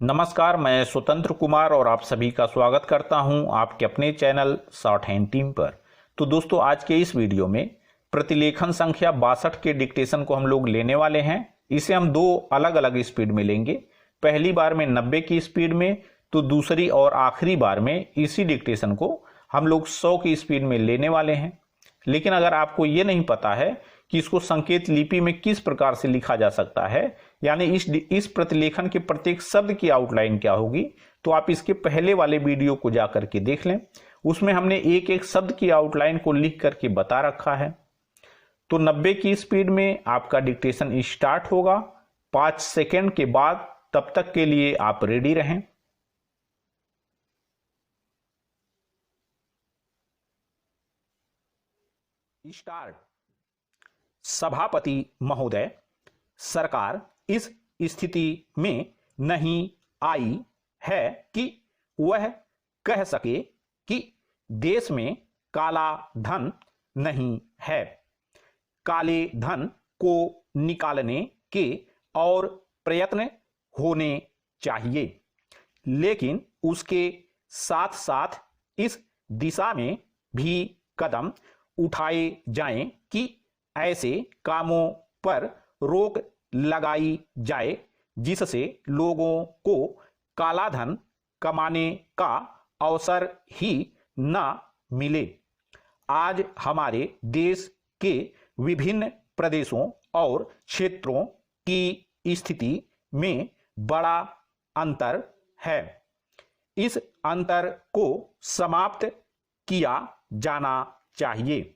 नमस्कार, मैं स्वतंत्र कुमार और आप सभी का स्वागत करता हूं आपके अपने चैनल शॉर्ट हैंड टीम पर। तो दोस्तों, आज के इस वीडियो में प्रतिलेखन संख्या 62 के डिक्टेशन को हम लोग लेने वाले हैं। इसे हम दो अलग अलग स्पीड में लेंगे। पहली बार में 90 की स्पीड में, तो दूसरी और आखिरी बार में इसी डिक्टेशन को हम लोग 100 की स्पीड में लेने वाले हैं। लेकिन अगर आपको ये नहीं पता है कि इसको संकेत लिपि में किस प्रकार से लिखा जा सकता है, यानी इस प्रतिलेखन के प्रत्येक शब्द की आउटलाइन क्या होगी, तो आप इसके पहले वाले वीडियो को जाकर के देख लें। उसमें हमने एक एक शब्द की आउटलाइन को लिख करके बता रखा है। तो 90 की स्पीड में आपका डिक्टेशन स्टार्ट होगा। 5 सेकेंड के बाद, तब तक के लिए आप रेडी रहें। स्टार्ट। सभापति महोदय, सरकार इस स्थिति में नहीं आई है कि वह कह सके कि देश में काला धन नहीं है। काले धन को निकालने के और प्रयत्न होने चाहिए, लेकिन उसके साथ साथ इस दिशा में भी कदम उठाए जाएं कि ऐसे कामों पर रोक लगाई जाए जिससे लोगों को काला धन कमाने का अवसर ही न मिले। आज हमारे देश के विभिन्न प्रदेशों और क्षेत्रों की स्थिति में बड़ा अंतर है। इस अंतर को समाप्त किया जाना चाहिए।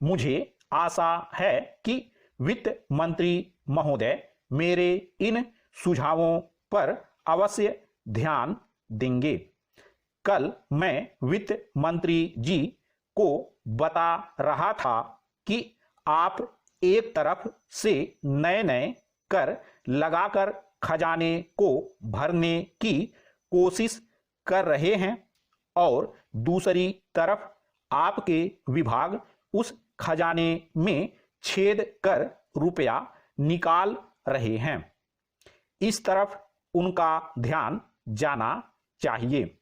मुझे आशा है कि वित्त मंत्री महोदय मेरे इन सुझावों पर अवश्य ध्यान देंगे। कल मैं वित्त मंत्री जी को बता रहा था कि आप एक तरफ से नए नए कर लगाकर खजाने को भरने की कोशिश कर रहे हैं और दूसरी तरफ आपके विभाग उस खजाने में छेद कर रुपया निकाल रहे हैं। इस तरफ उनका ध्यान जाना चाहिए।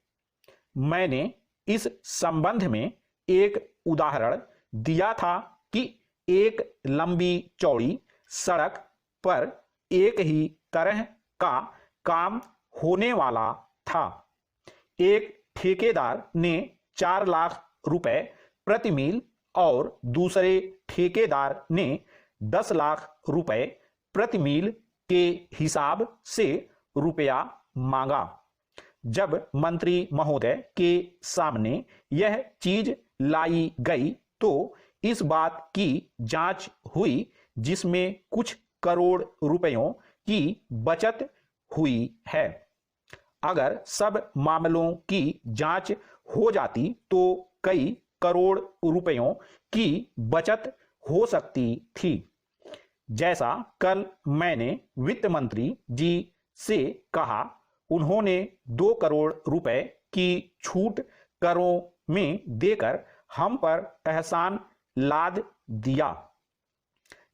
मैंने इस संबंध में एक उदाहरण दिया था कि एक लंबी चौड़ी सड़क पर एक ही तरह का काम होने वाला था। एक ठेकेदार ने 4 लाख रुपए प्रति मील और दूसरे ठेकेदार ने 10 लाख रुपए प्रति मील के हिसाब से रुपया मांगा। जब मंत्री महोदय के सामने यह चीज लाई गई तो इस बात की जांच हुई जिसमें कुछ करोड़ रुपयों की बचत हुई है। अगर सब मामलों की जांच हो जाती तो कई करोड़ रुपयों की बचत हो सकती थी। जैसा कल मैंने वित्त मंत्री जी से कहा, उन्होंने 2 करोड़ रुपए की छूट करों में देकर हम पर एहसान लाद दिया,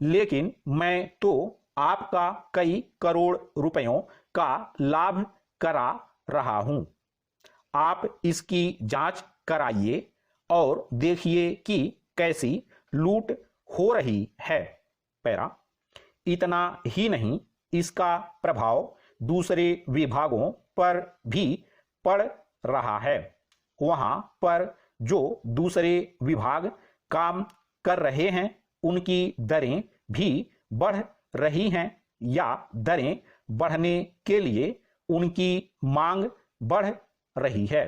लेकिन मैं तो आपका कई करोड़ रुपयों का लाभ करा रहा हूं। आप इसकी जांच कराइए और देखिए कि कैसी लूट हो रही है। पैरा। इतना ही नहीं, इसका प्रभाव दूसरे विभागों पर भी पड़ रहा है। वहां पर जो दूसरे विभाग काम कर रहे हैं उनकी दरें भी बढ़ रही हैं या दरें बढ़ने के लिए उनकी मांग बढ़ रही है।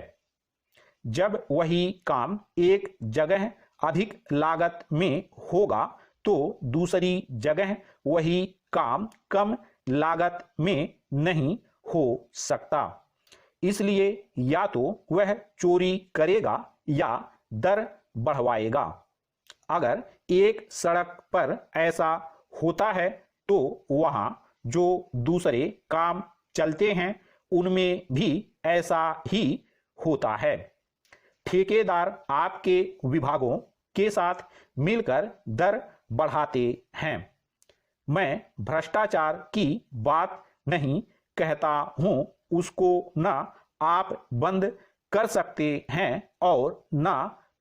जब वही काम एक जगह अधिक लागत में होगा तो दूसरी जगह वही काम कम लागत में नहीं हो सकता। इसलिए या तो वह चोरी करेगा या दर बढ़वाएगा। अगर एक सड़क पर ऐसा होता है तो वहां जो दूसरे काम चलते हैं उनमें भी ऐसा ही होता है। ठेकेदार आपके विभागों के साथ मिलकर दर बढ़ाते हैं। मैं भ्रष्टाचार की बात नहीं कहता हूं, उसको ना आप बंद कर सकते हैं और ना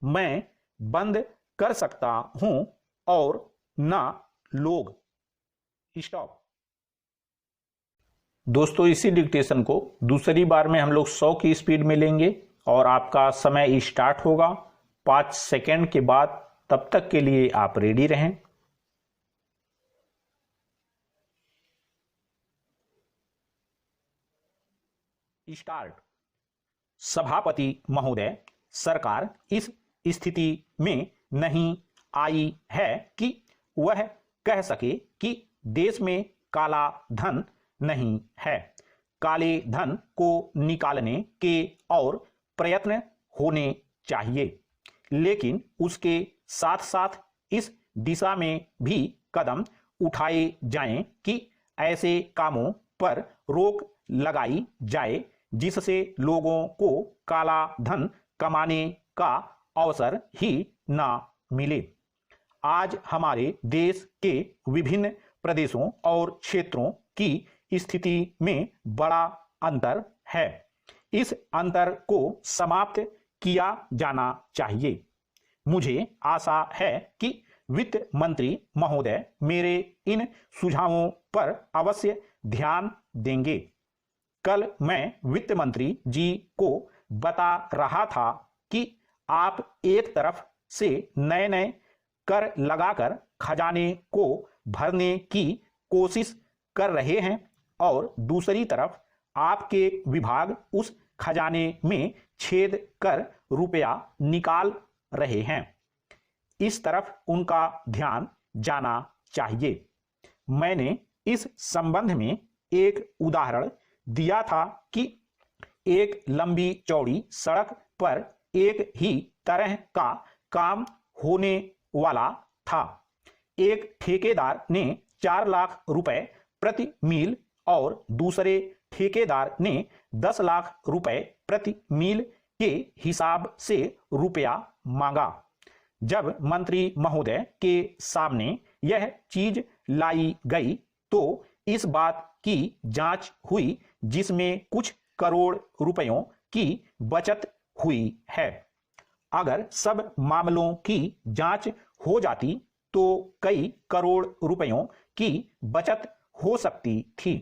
मैं बंद कर सकता हूं और ना लोग। स्टॉप। दोस्तों इसी डिक्टेशन को दूसरी बार में हम लोग 100 की स्पीड में लेंगे और आपका समय स्टार्ट होगा 5 सेकेंड के बाद। तब तक के लिए आप रेडी रहें। स्टार्ट। सभापति महोदय, सरकार इस स्थिति में नहीं आई है कि वह कह सके कि देश में काला धन नहीं है। काले धन को निकालने के और प्रयत्न होने चाहिए, लेकिन उसके साथ साथ इस दिशा में भी कदम उठाए जाएं कि ऐसे कामों पर रोक लगाई जाए जिससे लोगों को काला धन कमाने का अवसर ही ना मिले। आज हमारे देश के विभिन्न प्रदेशों और क्षेत्रों की स्थिति में बड़ा अंतर है। इस अंतर को समाप्त किया जाना चाहिए। मुझे आशा है कि वित्त मंत्री महोदय मेरे इन सुझावों पर अवश्य ध्यान देंगे। कल मैं वित्त मंत्री जी को बता रहा था कि आप एक तरफ से नए नए कर लगाकर खजाने को भरने की कोशिश कर रहे हैं और दूसरी तरफ आपके विभाग उस खजाने में छेद कर रुपया निकाल रहे हैं। इस तरफ उनका ध्यान जाना चाहिए। मैंने इस संबंध में एक उदाहरण दिया था कि एक लंबी चौड़ी सड़क पर एक ही तरह का काम होने वाला था। एक ठेकेदार ने 4 लाख रुपए प्रति मील और दूसरे ठेकेदार ने 10 लाख रुपए प्रति मील के हिसाब से रुपया मांगा। जब मंत्री महोदय के सामने यह चीज लाई गई तो इस बात की जांच हुई जिसमें कुछ करोड़ रुपयों की बचत हुई है। अगर सब मामलों की जांच हो जाती तो कई करोड़ रुपयों की बचत हो सकती थी।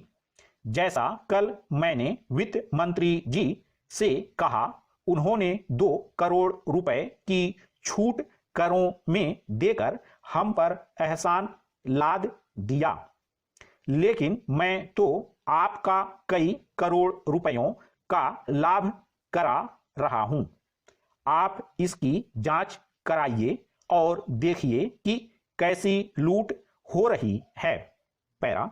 जैसा कल मैंने वित्त मंत्री जी से कहा, उन्होंने 2 करोड़ रुपए की छूट करों में देकर हम पर एहसान लाद दिया, लेकिन मैं तो आपका कई करोड़ रुपयों का लाभ करा रहा हूं। आप इसकी जांच कराइए और देखिए कि कैसी लूट हो रही है। पैरा।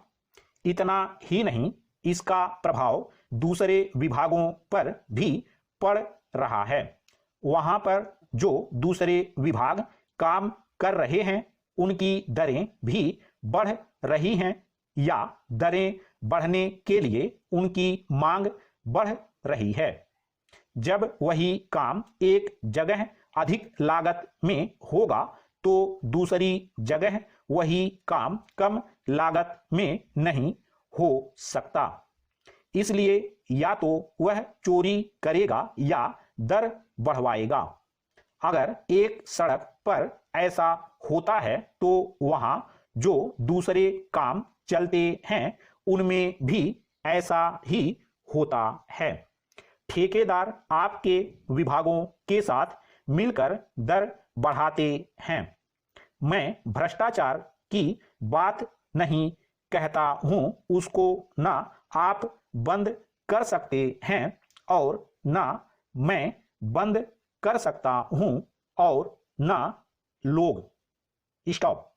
इतना ही नहीं, इसका प्रभाव दूसरे विभागों पर भी पड़ रहा है। वहां पर जो दूसरे विभाग काम कर रहे हैं उनकी दरें भी बढ़ रही हैं या दरें बढ़ने के लिए उनकी मांग बढ़ रही है। जब वही काम एक जगह अधिक लागत में होगा तो दूसरी जगह वही काम कम लागत में नहीं हो सकता। इसलिए या तो वह चोरी करेगा या दर बढ़वाएगा। अगर एक सड़क पर ऐसा होता है तो वहां जो दूसरे काम चलते हैं उनमें भी ऐसा ही होता है। ठेकेदार आपके विभागों के साथ मिलकर दर बढ़ाते हैं। मैं भ्रष्टाचार की बात नहीं कहता हूं, उसको ना आप बंद कर सकते हैं और ना मैं बंद कर सकता हूं और ना लोग। स्टॉप।